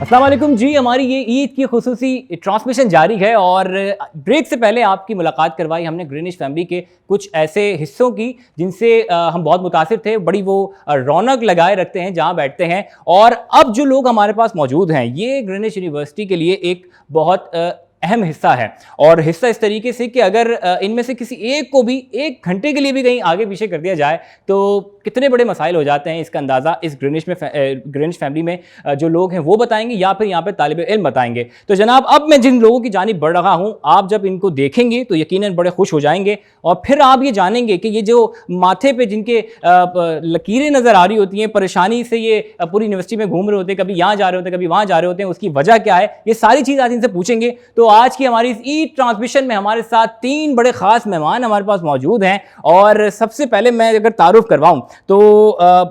अस्सलाम वालेकुम जी। हमारी ये ईद की खुसूसी ट्रांसमिशन जारी है और ब्रेक से पहले आपकी मुलाकात करवाई हमने ग्रीनिश फैमिली के कुछ ऐसे हिस्सों की जिनसे हम बहुत मुतासिर थे। बड़ी वो रौनक लगाए रखते हैं जहाँ बैठते हैं। और अब जो लोग हमारे पास मौजूद हैं ये ग्रीनिश यूनिवर्सिटी के लिए एक बहुत अहम हिस्सा है। और हिस्सा इस तरीके से कि अगर इनमें से किसी एक को भी एक घंटे के लिए भी कहीं आगे पीछे कर दिया जाए तो कितने बड़े मसाइल हो जाते हैं, इसका अंदाज़ा इस ग्रीनिश फैमिली में जो लोग हैं वो बताएंगे या फिर यहाँ पे तालिब इल्म बताएंगे। तो जनाब, अब मैं जिन लोगों की जानिब बढ़ रहा हूँ, आप जब इनको देखेंगे तो यकीनन बड़े खुश हो जाएंगे और फिर आप ये जानेंगे कि ये जो माथे पे जिनके लकीरें नज़र आ रही होती हैं, परेशानी से ये पूरी यूनिवर्सिटी में घूम रहे होते हैं, कभी यहाँ जा रहे होते हैं, कभी वहाँ जा रहे होते हैं, उसकी वजह क्या है, ये सारी चीज़ आज इनसे पूछेंगे। तो आज की हमारी इस ईद ट्रांसमिशन में हमारे साथ तीन बड़े खास मेहमान हमारे पास मौजूद हैं। और सबसे पहले मैं अगर तारुफ करवाऊँ तो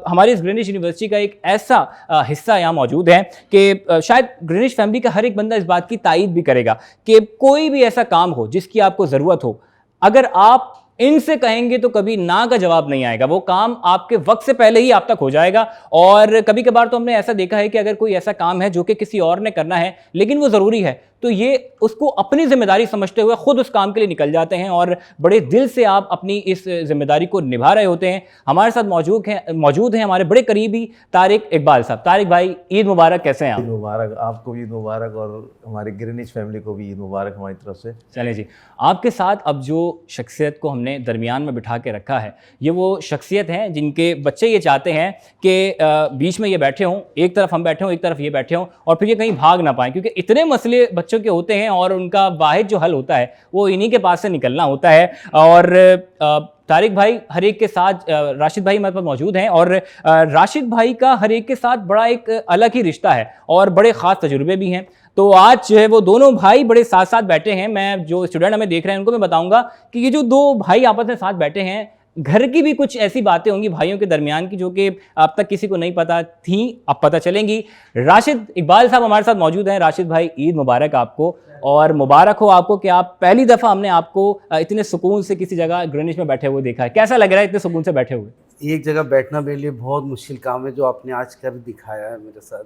हमारी इस ग्रीनिश यूनिवर्सिटी का एक ऐसा हिस्सा यहाँ मौजूद है कि शायद ग्रीनिश फैमिली का हर एक बंदा इस बात की तायीद भी करेगा कि कोई भी ऐसा काम हो जिसकी आपको ज़रूरत हो, अगर आप इनसे कहेंगे तो कभी ना का जवाब नहीं आएगा। वो काम आपके वक्त से पहले ही आप तक हो जाएगा। और कभी कभार तो हमने ऐसा देखा है कि अगर कोई ऐसा काम है जो कि किसी और ने करना है लेकिन वो ज़रूरी है तो ये उसको अपनी जिम्मेदारी समझते हुए खुद उस काम के लिए निकल जाते हैं और बड़े दिल से आप अपनी इस जिम्मेदारी को निभा रहे होते हैं। हमारे साथ मौजूद हैं हमारे बड़े करीबी तारिक इकबाल साहब। तारिक भाई, ईद मुबारक, कैसे हैं आप? ईद मुबारक, आपको भी ईद मुबारक और हमारी ग्रीनिश फैमिली को भी ईद मुबारक हमारी तरफ से। चलें जी, आपके साथ अब जो शख्सियत को हमने दरमियान में बिठा के रखा है ये वो शख्सियत हैं जिनके बच्चे ये चाहते हैं कि बीच में ये बैठे हों, एक तरफ हम बैठे हों, एक तरफ ये बैठे हों और फिर ये कहीं भाग ना पाएँ, क्योंकि इतने मसले बच्चों के होते हैं और उनका वाहिद जो हल होता है वो इन्हीं के पास से निकलना होता है। और तारिक भाई हर एक के साथ, राशिद भाई हमारे पास मौजूद हैं और राशिद भाई का हर एक के साथ बड़ा एक अलग ही रिश्ता है और बड़े ख़ास तजुर्बे भी हैं। तो आज जो है वो दोनों भाई बड़े साथ साथ बैठे हैं। मैं जो स्टूडेंट हमें देख रहे हैं उनको मैं बताऊंगा कि ये जो दो भाई आपस में साथ बैठे हैं, घर की भी कुछ ऐसी बातें होंगी भाइयों के दरमियान की जो कि अब तक किसी को नहीं पता थी, अब पता चलेंगी। राशिद इकबाल साहब हमारे साथ मौजूद हैं। राशिद भाई, ईद मुबारक आपको और मुबारक हो आपको कि आप पहली दफ़ा हमने आपको इतने सुकून से किसी जगह ग्रीनिश में बैठे हुए देखा है। कैसा लग रहा है इतने सुकून से बैठे हुए? एक जगह बैठना मेरे लिए बहुत मुश्किल काम है जो आपने आज कर दिखाया है मेरे साथ।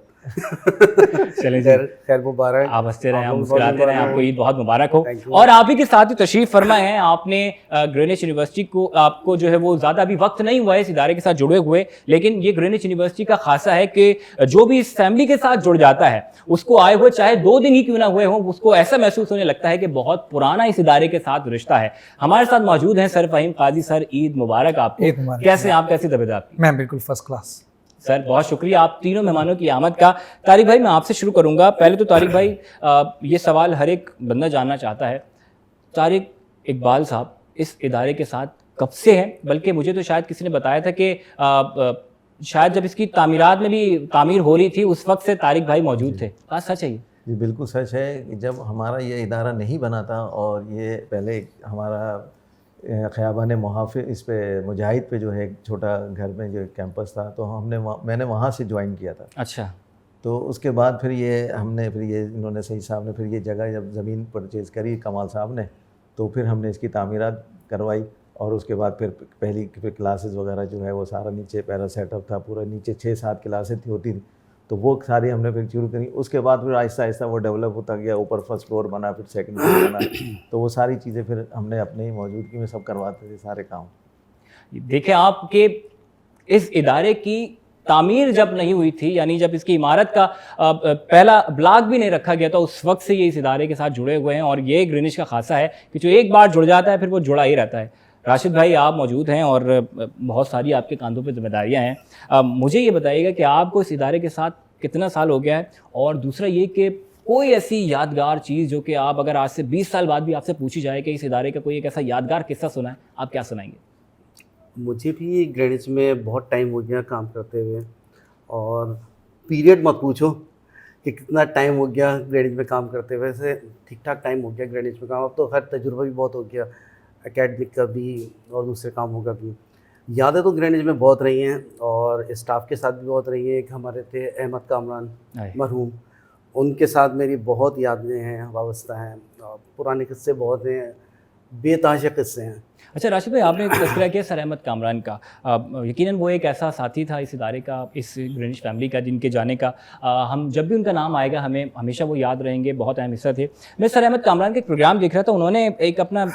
चलें जी, खैर मुबारक, आप हंसते रहें, आप मुस्कुराते रहें, आपको ईद बहुत मुबारक हो। you. और आप ही के साथ ही तशरीफ़ फरमा हैं। आपने ग्रीनिश यूनिवर्सिटी को, आपको जो है वो ज़्यादा अभी वक्त नहीं हुआ है इस इदारे के साथ जुड़े हुए, लेकिन ये ग्रीनिश यूनिवर्सिटी का खासा है कि जो भी इस फैमिली के साथ जुड़ जाता है उसको आए हुए चाहे 2 दिन ही क्यों ना हुए हों, उसको ऐसा महसूस होने लगता है कि बहुत पुराना इस इदारे के साथ रिश्ता है। हमारे साथ मौजूद हैं सर फ़हीम काजी। सर, ईद मुबारक आपको। कैसे आप, कैसी तबीयत आपकी? मैं बिल्कुल फर्स्ट क्लास सर, बहुत शुक्रिया आप तीनों मेहमानों की आमद का। तारिक भाई, मैं आपसे शुरू करूंगा। पहले तो तारिक भाई, ये सवाल हर एक बंदा जानना चाहता है, तारिक इकबाल साहब इस इदारे के साथ कब से हैं? बल्कि मुझे तो शायद किसी ने बताया था कि शायद जब इसकी तामीरात में भी तामीर हो रही थी उस वक्त से तारिक भाई मौजूद थे। क्या सच है ये? जी बिल्कुल सच है कि जब हमारा ये इदारा नहीं बना था और ये पहले हमारा ख़याबान मुहाफ़िज़ इस पे मुजाहिद पे जो है एक छोटा घर में जो कैंपस था तो मैंने वहाँ से ज्वाइन किया था। अच्छा। तो उसके बाद फिर ये इन्होंने सही साहब ने फिर ये जगह जब ज़मीन परचेज़ करी कमाल साहब ने, तो फिर हमने इसकी तामीरात करवाई और उसके बाद फिर क्लासेस वगैरह जो है वो सारा नीचे पैरा सेटअप था, पूरा नीचे 6-7 क्लासें होती थी तो वो सारी हमने फिर शुरू करी। उसके बाद फिर आहिस्ता आहिस्ता वो डेवलप होता गया, ऊपर फर्स्ट फ्लोर बना, फिर सेकंड फ्लोर बना, तो वो सारी चीज़ें फिर हमने अपने ही मौजूदगी में सब करवाते थे सारे काम। देखें, आपके इस इदारे की तामीर जब नहीं हुई थी, यानी जब इसकी इमारत का पहला ब्लॉक भी नहीं रखा गया था, उस वक्त से ये इस इदारे के साथ जुड़े हुए हैं और ये ग्रीनिश का खासा है कि जो एक बार जुड़ जाता है फिर वो जुड़ा ही रहता है। राशिद भाई, आप मौजूद हैं और बहुत सारी आपके कांधों पे जिम्मेदारियां हैं। मुझे ये बताइएगा कि आपको इस इदारे के साथ कितना साल हो गया है, और दूसरा ये कि कोई ऐसी यादगार चीज़ जो कि आप अगर आज से 20 साल बाद भी आपसे पूछी जाए कि इस इदारे का कोई एक ऐसा यादगार किस्सा सुना है, आप क्या सुनाएंगे? मुझे भी ग्रेनिश में बहुत टाइम हो गया काम करते हुए और पीरियड मत पूछो कि कितना टाइम हो गया ग्रेनिश में काम करते हुए। वैसे ठीक ठाक टाइम हो गया ग्रेनिश में काम, अब तो खैर तजुर्बा भी बहुत हो गया, एकेडमिक का भी और दूसरे कामों का भी। यादें तो ग्रेनिश में बहुत रही हैं और स्टाफ के साथ भी बहुत रही हैं। एक हमारे थे अहमद कामरान मरहूम, उनके साथ मेरी बहुत यादें हैं, वाबस्ता हैं, पुराने किस्से बहुत हैं। बेतहाशा किस्से हैं। अच्छा राशिद भाई, आपने तज़किरा किया सर अहमद कामरान का। यकीनन वो एक ऐसा साथी था इस इदारे का, इस ग्रीनिश फैमिली का, जिनके जाने का हम जब भी उनका नाम आएगा हमें हमेशा वो याद रहेंगे, बहुत अहम हिस्सा थे। मैं सर अहमद कामरान के एक प्रोग्राम देख रहा था, उन्होंने एक अपना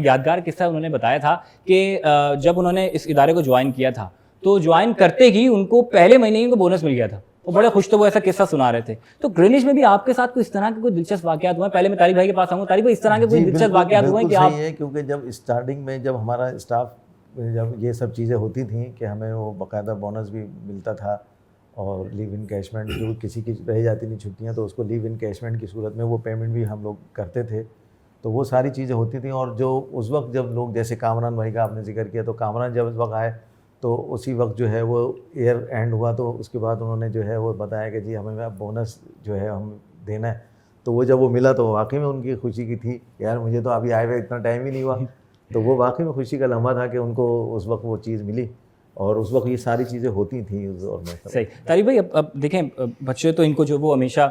यादगार किस्सा उन्होंने बताया था कि जब उन्होंने इस इदारे को ज्वाइन किया था तो ज्वाइन करते ही उनको पहले महीने ही उनको बोनस मिल गया था। वो बड़े खुश थे, वो ऐसा किस्सा सुना रहे थे। तो ग्रीनिश में भी आपके साथ कोई इस तरह के कोई दिलचस्प वाकयात हुए? पहले मैं तारिक भाई के पास आऊँगा। तारिक भाई, इस तरह के कोई दिलचस्प वाकयात हुए कि आप? है, क्योंकि जब स्टार्टिंग में जब हमारा स्टाफ जब ये सब चीज़ें होती थी कि हमें वो बाकायदा बोनस भी मिलता था और लीव इनकैशमेंट जो किसी की रह जाती थी छुट्टियाँ तो उसको लीव इनकैशमेंट की सूरत में वो पेमेंट भी हम लोग करते थे। तो वो सारी चीज़ें होती थी। और जो उस वक्त जब लोग, जैसे कामरान भाई का आपने जिक्र किया, तो कामरान जब उस वक्त आए तो उसी वक्त जो है वो ईयर एंड हुआ, तो उसके बाद उन्होंने जो है वो बताया कि जी हमें बोनस जो है हम देना है। तो वो जब वो मिला तो वाकई में उनकी खुशी की थी, यार मुझे तो अभी आए हुए इतना टाइम ही नहीं हुआ। तो वो वाकई में खुशी का लम्हा था कि उनको उस वक्त वो चीज़ मिली और उस वक्त ये सारी चीज़ें होती थी उस दौर में। सही। तारिक भाई, अब देखें, बच्चे तो इनको जो वो हमेशा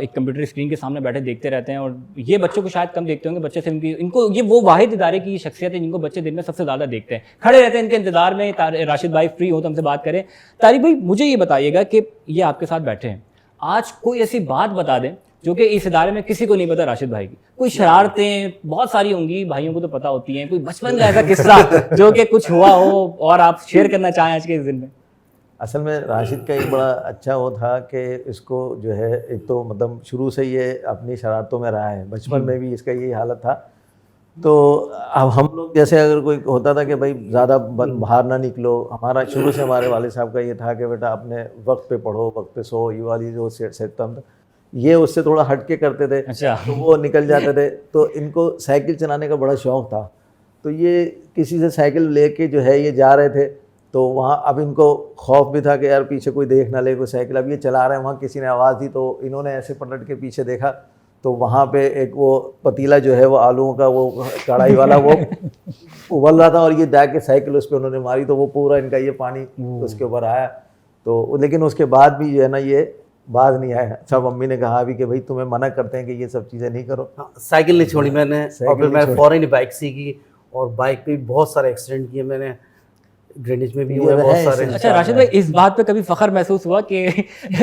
एक कंप्यूटर स्क्रीन के सामने बैठे देखते रहते हैं, और ये बच्चों को शायद कम देखते होंगे। बच्चे से इनको ये वो वाहिद इदारे की शख्सियत है जिनको बच्चे दिन में सबसे ज़्यादा देखते हैं, खड़े रहते हैं इनके इंतजार में राशिद भाई फ्री हो तो हमसे बात करें। तारिक भाई, मुझे ये बताइएगा कि ये आपके साथ बैठे हैं, आज कोई ऐसी बात बता दें जो कि इस इदारे में किसी को नहीं पता राशिद भाई की। कोई शरारतें बहुत सारी होंगी, भाइयों को तो पता होती हैं, कोई बचपन का ऐसा किस्सा जो कि कुछ हुआ हो और आप शेयर करना चाहें आज के इस दिन में? असल में राशिद का एक बड़ा अच्छा वो था कि इसको जो है एक तो मतलब शुरू से ये अपनी शरारतों में रहा है, बचपन में भी इसका यही हालत था। तो अब हम लोग जैसे अगर कोई होता था कि भाई ज़्यादा बाहर ना निकलो, हमारा शुरू से हमारे वाले साहब का ये था कि बेटा अपने वक्त पे पढ़ो, वक्त पे सो, ये वाली जो सिस्टम था ये उससे थोड़ा हट के करते थे। अच्छा। तो वो निकल जाते थे। तो इनको साइकिल चलाने का बड़ा शौक़ था, तो ये किसी से साइकिल लेके जो है ये जा रहे थे। तो वहाँ अब इनको खौफ भी था कि यार पीछे कोई देख ना ले, कोई साइकिल अब ये चला रहे हैं, वहाँ किसी ने आवाज़ दी तो इन्होंने ऐसे पलट के पीछे देखा तो वहाँ पे एक वो पतीला जो है वो आलूओं का वो कढ़ाई वाला वो उबल रहा था और ये जाके साइकिल उस पर उन्होंने मारी तो वो पूरा इनका ये पानी उसके ऊपर आया। तो लेकिन उसके बाद भी जो है ना ये बाज नहीं आया। अच्छा, मम्मी ने कहा भी कि भाई तुम्हें मना करते हैं कि ये सब चीज़ें नहीं करो। हाँ, साइकिल नहीं छोड़ी मैंने, और फिर मैं फ़ौरन बाइक सीखी और बाइक पे भी बहुत सारे एक्सीडेंट किए मैंने, ग्रेनिश में भी हुए बहुत सारे। अच्छा राशिद भाई, इस बात पे कभी फ़ख्र महसूस हुआ कि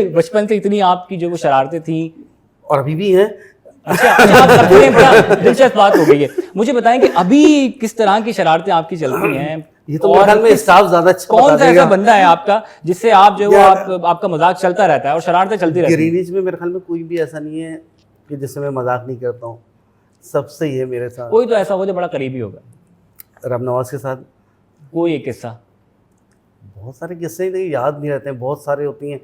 बचपन से इतनी आपकी जो वो शरारतें थी और अभी भी हैं? अच्छा, आप करते हैं, बड़ा दिलचस्प बात हो गई है। मुझे बताएं कि अभी किस तरह की शरारतें आपकी चलती हैं? ये तो मेरे ख्याल में स्टाफ ज़्यादा अच्छा कौन सा ऐसा बंदा है आपका जिससे आप जो आपका मजाक चलता रहता है और शरारतें चलती रहती हैं? ग्रीनिश में मेरे ख्याल में कोई भी ऐसा नहीं है कि जिससे मैं मजाक नहीं करता हूँ, सबसे ही है मेरे साथ। कोई तो ऐसा हो जो बड़ा करीबी होगा? रब नवाज के साथ कोई एक किस्सा? बहुत सारे किस्से नहीं याद नहीं रहते हैं, बहुत सारे होती हैं।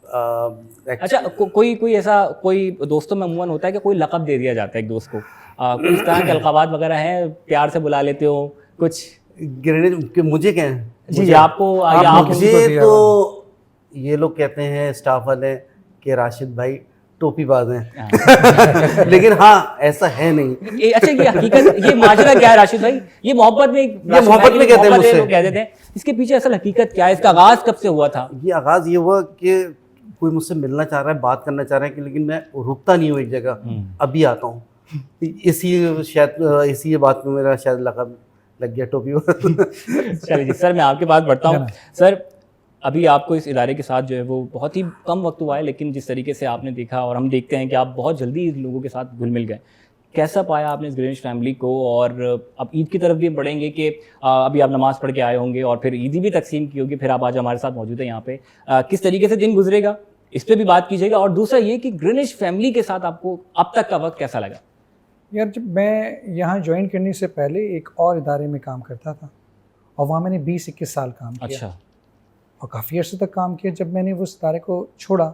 अच्छा, कोई ऐसा कोई दोस्तों में अमूमन होता है कि कोई लक़ब दे दिया जाता है एक दोस्त को, कोई इस तरह के अलक़ाबात वगैरह हैं, प्यार से बुला लेते हो कुछ? ग्रेनेड के मुझे क्या है जी, आपको मुझे तो ये लोग कहते हैं स्टाफ वाले कि राशिद भाई टोपीबाज हैं। लेकिन हाँ, ऐसा है नहीं। अच्छा, ये हकीकत, ये माजरा क्या है राशिद भाई? ये मोहब्बत में कहते हैं मुझसे, कह देते हैं। इसके पीछे असल हकीकत क्या है? इसका आगाज कब से हुआ था? ये आगाज ये हुआ कि कोई मुझसे मिलना चाह रहा है, बात करना चाह रहा है कि लेकिन मैं रुकता नहीं हूँ एक जगह, अभी आता हूँ। इसी बात में मेरा शायद लक़ब लग गया टोपी। चलिए जी सर, मैं आपके पास बढ़ता हूँ। सर, अभी आपको इस इदारे के साथ जो है वो बहुत ही कम वक्त हुआ है, लेकिन जिस तरीके से आपने देखा और हम देखते हैं कि आप बहुत जल्दी लोगों के साथ घुल मिल गए, कैसा पाया आपने इस ग्रीनिश फैमिली को? और अब ईद की तरफ भी बढ़ेंगे कि अभी आप नमाज़ पढ़ के आए होंगे और फिर ईदी भी तकसीम की होगी, फिर आप आज हमारे साथ मौजूद हैं यहाँ पे, किस तरीके से दिन गुजरेगा इस पर भी बात कीजिएगा। और दूसरा ये कि ग्रीनिश फैमिली के साथ आपको अब तक का वक्त कैसा लगा? यार, जब मैं यहाँ ज्वाइन करने से पहले एक और इदारे में काम करता था और वहाँ मैंने 20-21 साल काम किया। अच्छा। और काफ़ी अर्से तक काम किया। जब मैंने उस इदारे को छोड़ा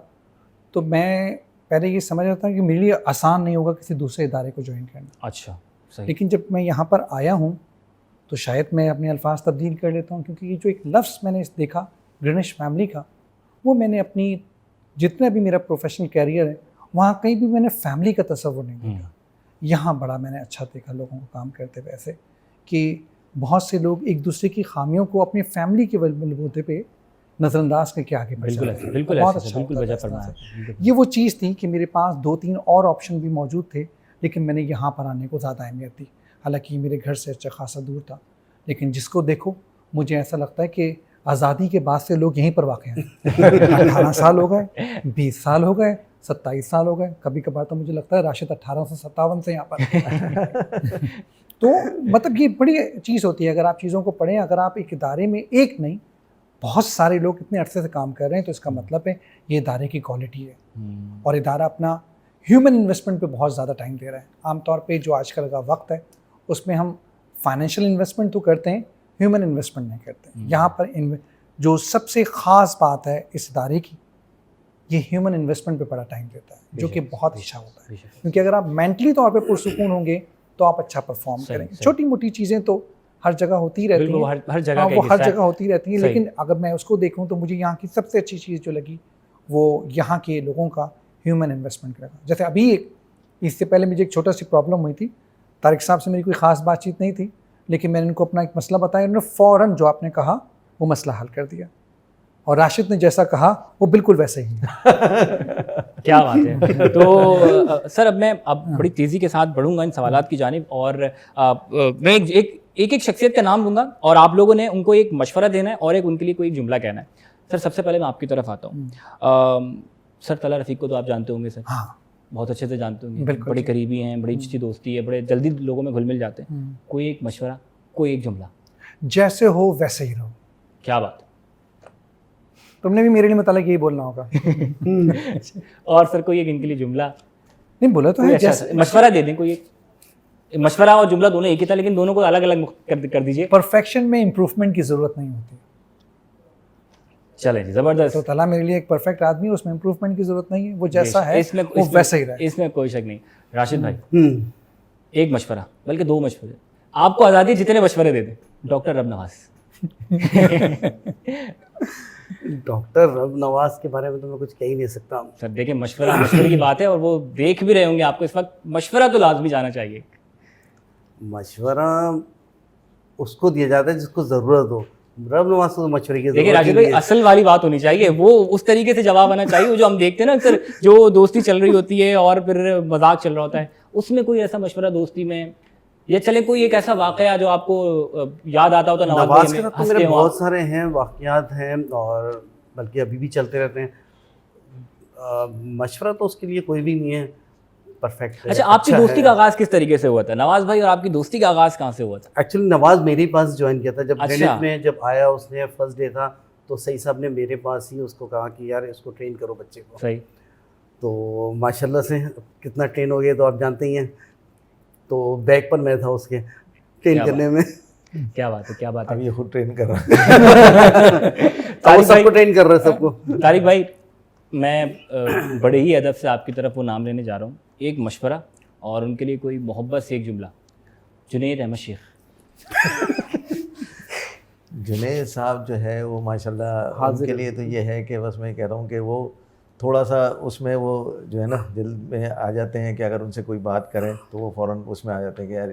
तो मैं पहले ये समझ रहा था कि मेरे लिए आसान नहीं होगा किसी दूसरे इदारे को ज्वाइन करना। अच्छा, सही। लेकिन जब मैं यहाँ पर आया हूँ तो शायद मैं अपने अल्फाज तब्दील कर लेता हूँ, क्योंकि ये जो एक लफ्ज़ मैंने देखा ग्रीनिश फैमिली का, वो मैंने अपनी जितना भी मेरा प्रोफेशनल कैरियर है वहाँ कहीं भी मैंने फैमिली का तस्वुर नहीं देखा। यहाँ बड़ा मैंने अच्छा देखा लोगों को काम करते हुए, ऐसे कि बहुत से लोग एक दूसरे की खामियों को अपनी फैमिली के बलबूते पे नज़रअंदाज करके आगे बढ़ जाते हैं। बिल्कुल बहुत अच्छा, अच्छा बिल्कुल वजह फरमाया। है। ये वो चीज़ थी कि मेरे पास 2-3 और ऑप्शन भी मौजूद थे, लेकिन मैंने यहाँ पर आने को ज़्यादा अहमियत दी। हालांकि मेरे घर से अच्छा खासा दूर था, लेकिन जिसको देखो मुझे ऐसा लगता है कि आज़ादी के बाद से लोग यहीं पर वाक़ हैं। 18 साल हो गए, 20 साल हो गए, 27 साल हो गए, कभी कभार तो मुझे लगता है राशिद 1857 से यहाँ पर। तो मतलब ये बड़ी चीज़ होती है, अगर आप चीज़ों को पढ़ें, अगर आप एक इदारे में एक नहीं बहुत सारे लोग इतने अरसे से काम कर रहे हैं, तो इसका मतलब है ये इदारे की क्वालिटी है और इदारा अपना ह्यूमन इन्वेस्टमेंट पे बहुत ज़्यादा टाइम दे रहा है। आमतौर पे जो आजकल का वक्त है उसमें हम फाइनेंशियल इन्वेस्टमेंट तो करते हैं, ह्यूमन इन्वेस्टमेंट नहीं करते। यहाँ पर जो सबसे ख़ास बात है इस इदारे की, ये ह्यूमन इन्वेस्टमेंट पे बड़ा टाइम देता है, जो कि बहुत अच्छा होता है, क्योंकि अगर आप मेंटली तौर पे पुरसुकून होंगे तो आप अच्छा परफॉर्म करेंगे। छोटी मोटी चीज़ें तो हर जगह होती रहती हैं, हर जगह वो हर जगह होती रहती है, लेकिन अगर मैं उसको देखूं तो मुझे यहाँ की सबसे अच्छी चीज़ जो लगी वो यहाँ के लोगों का ह्यूमन इन्वेस्टमेंट लगा। जैसे अभी इससे पहले मुझे एक छोटा सी प्रॉब्लम हुई थी, तारिक साहब से मेरी कोई ख़ास बातचीत नहीं थी, लेकिन मैंने उनको अपना एक मसला बताया, उन्होंने फ़ौरन जो आपने कहा वो मसला हल कर दिया, और राशिद ने जैसा कहा वो बिल्कुल वैसे ही। क्या बात है। तो सर अब बड़ी तेज़ी के साथ बढ़ूंगा इन सवालात की जानिब, और मैं एक शख्सियत का नाम लूँगा और आप लोगों ने उनको एक मशवरा देना है और एक उनके लिए कोई जुमला कहना है। सर सबसे पहले मैं आपकी तरफ आता हूँ। सर तला रफ़ीक को तो आप जानते होंगे सर? हाँ, बहुत अच्छे से जानते होंगे, बड़े करीबी हैं, बड़ी अच्छी दोस्ती है, बड़े जल्दी लोगों में घुल मिल जाते हैं। कोई एक मशवरा, कोई एक जुमला। जैसे हो वैसे ही रहो। क्या बात है। तुमने भी मेरे लिए मतलब यही बोलना होगा। और सर कोई एक इनके लिए जुमला? नहीं बोला तो है, जैसे मशवरा दे दें, कोई एक मशवरा और जुमला दोनों एक ही था, लेकिन दोनों को अलग अलग कर दीजिए। परफेक्शन में इम्प्रूवमेंट की ज़रूरत नहीं होती। चलें जी, ज़बरदस्त। तो तला मेरे लिए एक परफेक्ट आदमी है, उसमें इम्प्रूवमेंट की ज़रूरत नहीं है, वो जैसा है वो वैसा ही रहे। इसमें कोई शक नहीं। राशिद भाई, एक मशवरा, बल्कि दो मशवरे, आपको आज़ादी जितने मशवरे दे दें। डॉक्टर रब नवाज। डॉक्टर रब नवाज के बारे में तो मैं कुछ कह ही नहीं सकता सर। देखिए मशवरे की बात है, और वो देख भी रहे होंगे आपको इस वक्त, मशवरा तो लाजमी जाना चाहिए। मशवरा उसको दिया जाता है जिसको ज़रूरत हो, रब नवाज को मशवरे की ज़रूरत। देखिए राशिद भाई, असल वाली बात होनी चाहिए, वो उस तरीके से जवाब आना चाहिए जो हम देखते हैं ना सर, जो दोस्ती चल रही होती है और फिर मजाक चल रहा होता है, उसमें कोई ऐसा मशवरा दोस्ती में, या चले कोई एक ऐसा वाकया जो आपको याद आता हो तो नवाज के साथ तो मेरे बहुत सारे हैं, वाकयात हैं, और बल्कि अभी भी चलते रहते हैं। मशवरा तो उसके लिए कोई भी नहीं है परफेक्ट। अच्छा, आपकी दोस्ती का आगाज़ किस तरीके से हुआ था नवाज भाई, और आपकी दोस्ती का आगाज़ कहाँ से हुआ था? एक्चुअली नवाज मेरे पास ज्वाइन किया था जब ग्रेनिच में जब आया, उसने फर्स्ट डे था तो सही साहब ने मेरे पास ही उसको कहा कि यार इसको ट्रेन करो बच्चे को। सही। तो माशाल्लाह से कितना ट्रेन हो गया तो आप जानते ही हैं। तो बैक पर मैं था उसके ट्रेन करने में। क्या बात है, क्या बात है। अब ये खुद ट्रेन कर रहा है। सबको ट्रेन कर रहा है सबको। तारिक भाई, मैं बड़े ही अदब से आपकी तरफ वो नाम लेने जा रहा हूँ, एक मशवरा और उनके लिए कोई मोहब्बत से एक जुमला। जुनैद अहमद शेख। जुनैद साहब जो है वो माशाल्लाह उनके लिए तो ये है कि बस मैं कह रहा हूँ कि वो थोड़ा सा उसमें वो जो है ना दिल में आ जाते हैं कि अगर उनसे कोई बात करें तो वो फ़ौरन उसमें आ जाते हैं कि यार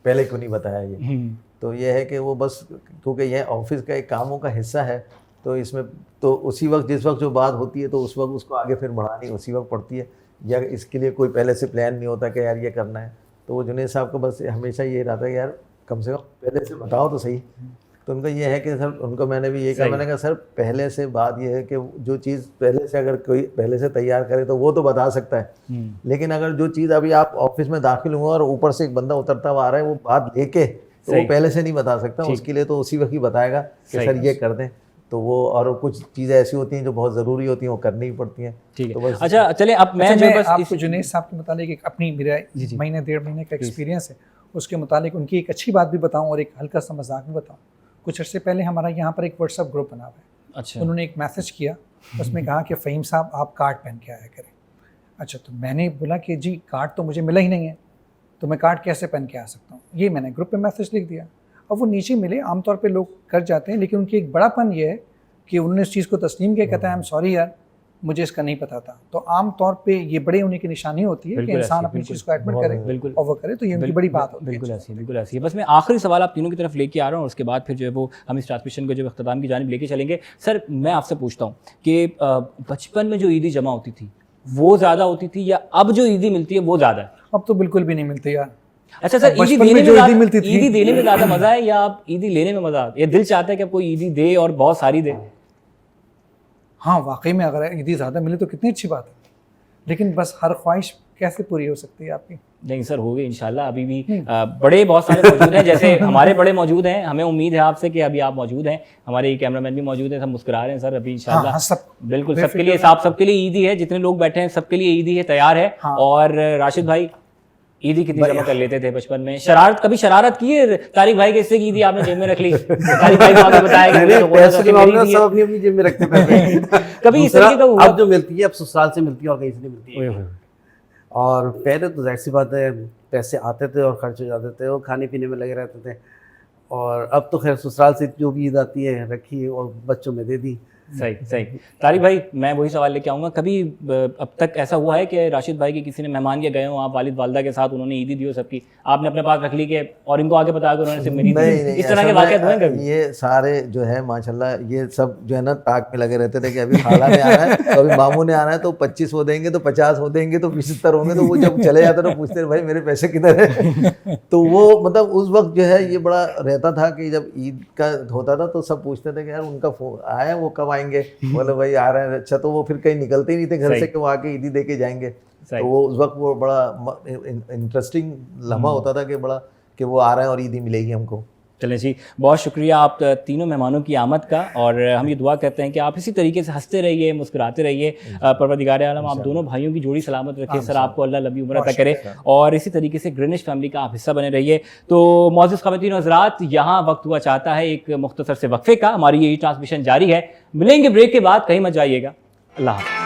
पहले क्यों नहीं बताया ये। तो ये है कि वो बस क्योंकि ये ऑफिस का एक कामों का हिस्सा है, तो इसमें तो उसी वक्त जिस वक्त जो बात होती है तो उस वक्त उसको आगे फिर बढ़ानी उसी वक्त पड़ती है, या इसके लिए कोई पहले से प्लान नहीं होता कि यार ये करना है। तो वो जुनैद साहब का बस हमेशा ये रहता है यार कम से कम पहले से बताओ तो सही। तो उनका ये है कि सर, उनको मैंने भी ये कहा, मैंने कहा सर पहले से बात ये है कि जो चीज़ पहले से अगर कोई पहले से तैयार करे तो वो तो बता सकता है, लेकिन अगर जो चीज़ अभी आप ऑफिस में दाखिल हुआ और ऊपर से एक बंदा उतरता हुआ आ रहा है वो बात लेके, तो वो पहले से नहीं बता सकता, उसके लिए तो उसी वक्त ही बताएगा कि सर ये कर दें। तो वो और कुछ चीज़ें ऐसी होती हैं जो बहुत ज़रूरी होती हैं, वो करनी ही पड़ती हैं। ठीक तो है। बस अच्छा चले, अब मैं जो बस आपको जुनैद साहब के मुतालिक एक अपनी मेरा महीने 1.5 महीने का एक्सपीरियंस है, उसके मुतालिक उनकी एक अच्छी बात भी बताऊं और एक हल्का सा मजाक भी बताऊं। कुछ अर्से पहले हमारा यहाँ पर एक व्हाट्सअप ग्रुप बना हुआ है। अच्छा। उन्होंने एक मैसेज किया, उसमें कहा कि फ़हीम साहब आप कार्ड पहन के आया करें। अच्छा, तो मैंने बोला कि जी कार्ड तो मुझे मिला ही नहीं है, तो मैं कार्ड कैसे पहन के आ सकता हूँ। ये मैंने ग्रुप पे मैसेज लिख दिया। अब वो नीचे मिले, आमतौर पे लोग कर जाते हैं, लेकिन उनकी एक बड़ापन ये है कि उन्होंने इस चीज़ को तस्लीम किया, कहता है आई एम सॉरी यार मुझे इसका नहीं पता था। तो आम तौर पे ये बड़े होने की निशानी होती है कि इंसान अपनी चीज़ को एडमिट करे और वो करे, तो ये उनकी बड़ी बात होती है। बिल्कुल ऐसी, बिल्कुल ऐसी है। बस मैं आखिरी सवाल आप तीनों की तरफ लेके आ रहा हूँ और उसके बाद फिर जो है वो हम इस ट्रांसमिशन को जो अख्ताम की जानिब लेके चलेंगे। सर मैं आपसे पूछता हूँ कि बचपन में जो ईदी जमा होती थी वो ज़्यादा होती थी, या अब जो ईदी मिलती है वो ज़्यादा है? अब तो बिल्कुल भी नहीं मिलती यार। अच्छा सर, ईदी बचपन देने में में जो ज्यादा- ईदी मिलती थी। ईदी देने में ज्यादा मजा है या आप ईदी लेने में मजा आता है? या दिल चाहता है कि आपको ईदी दे और बहुत सारी दे? हाँ वाकई में अगर ईदी ज़्यादा मिले तो कितनी अच्छी बात है, लेकिन बस हर ख्वाहिश कैसे पूरी हो सकती है आपकी? नहीं सर, होगी इंशाल्लाह। अभी भी बड़े बहुत सारे मौजूद हैं, जैसे हमारे बड़े मौजूद हैं। हमें उम्मीद है आपसे कि अभी आप मौजूद हैं, हमारे कैमरामैन भी मौजूद हैं, सब मुस्कुरा रहे हैं सर अभी इंशाल्लाह। हाँ, सब बिल्कुल सबके लिए, आप सबके लिए ईदी है, जितने लोग बैठे हैं सबके लिए ईदी है, तैयार है। हाँ। और राशिद भाई, ईदी कितनी जमा कर लेते थे बचपन में? कभी शरारत की है तारिक भाई के, इससे की ईदी आपने जेब में रख ली? तारिक भाई को आगे बताया कि मैंने तो बोला था पैसों कि के मामले मेरी में ईदी है। सब अपनी अपनी जेब में रखते पैसे। कभी इस दूसरा, तरीके का हुआ? अब जो मिलती है अब ससुराल से मिलती है और कहीं से नहीं मिलती ओए है। होए। और पहले तो जाहिर सी बात है पैसे आते थे और खर्च हो जाते थे और खाने पीने में लगे रहते थे। और अब तो खैर ससुराल से जो भी ईद आती है रखी और बच्चों में दे दी। सही सही। तारिक भाई, मैं वही सवाल लेके आऊँगा, कभी अब तक ऐसा हुआ है कि राशिद भाई के किसी ने मेहमान के गए हो, आप वालिद वालदा के साथ, उन्होंने ईदी दी हो सबकी, आपने अपने पास रख ली के और इनको आगे बताया कि उन्होंने सिर्फ मेरी दी? नहीं, इस तरह के असल वाक़यात हुए में हैं कभी? ये सारे जो है माशाल्लाह, ये सब जो है ना ताक में लगे रहते थे कि अभी खाला ने आना है, तो अभी मामू ने आना है, तो 25 हो देंगे, तो 50 हो देंगे, तो 75 होंगे। तो वो जब चले जाते तो पूछते थे भाई मेरे पैसे किधर है? तो वो मतलब उस वक्त जो है ये बड़ा रहता था कि जब ईद का होता था तो सब पूछते थे कि यार उनका फोन आया, वो कब आएंगे? बोले भाई आ रहे हैं। अच्छा, तो वो फिर कहीं निकलते ही नहीं थे घर सही। से कि वो आके ईदी दे के जाएंगे। सही। तो वो उस वक्त वो बड़ा इंटरेस्टिंग लम्हा होता था कि बड़ा कि वो आ रहे हैं और ईदी मिलेगी हमको। चलें जी, बहुत शुक्रिया आप तीनों मेहमानों की आमद का, और हम ये दुआ करते हैं कि आप इसी तरीके से हंसते रहिए, मुस्कुराते रहिए। परवरदिगार आलम आप दोनों भाइयों की जोड़ी सलामत रखे सर, आपको अल्लाह लंबी उम्र अता करे, और इसी तरीके से ग्रीनिश फैमिली का आप हिस्सा बने रहिए। तो मौजूद ख़वातीन और हज़रात, यहाँ वक्त हुआ चाहता है एक मुख्तसर से वक्फे का। हमारी यही ट्रांसमिशन जारी है, मिलेंगे ब्रेक के बाद, कहीं मत जाइएगा। अल्लाह हाफ़िज़।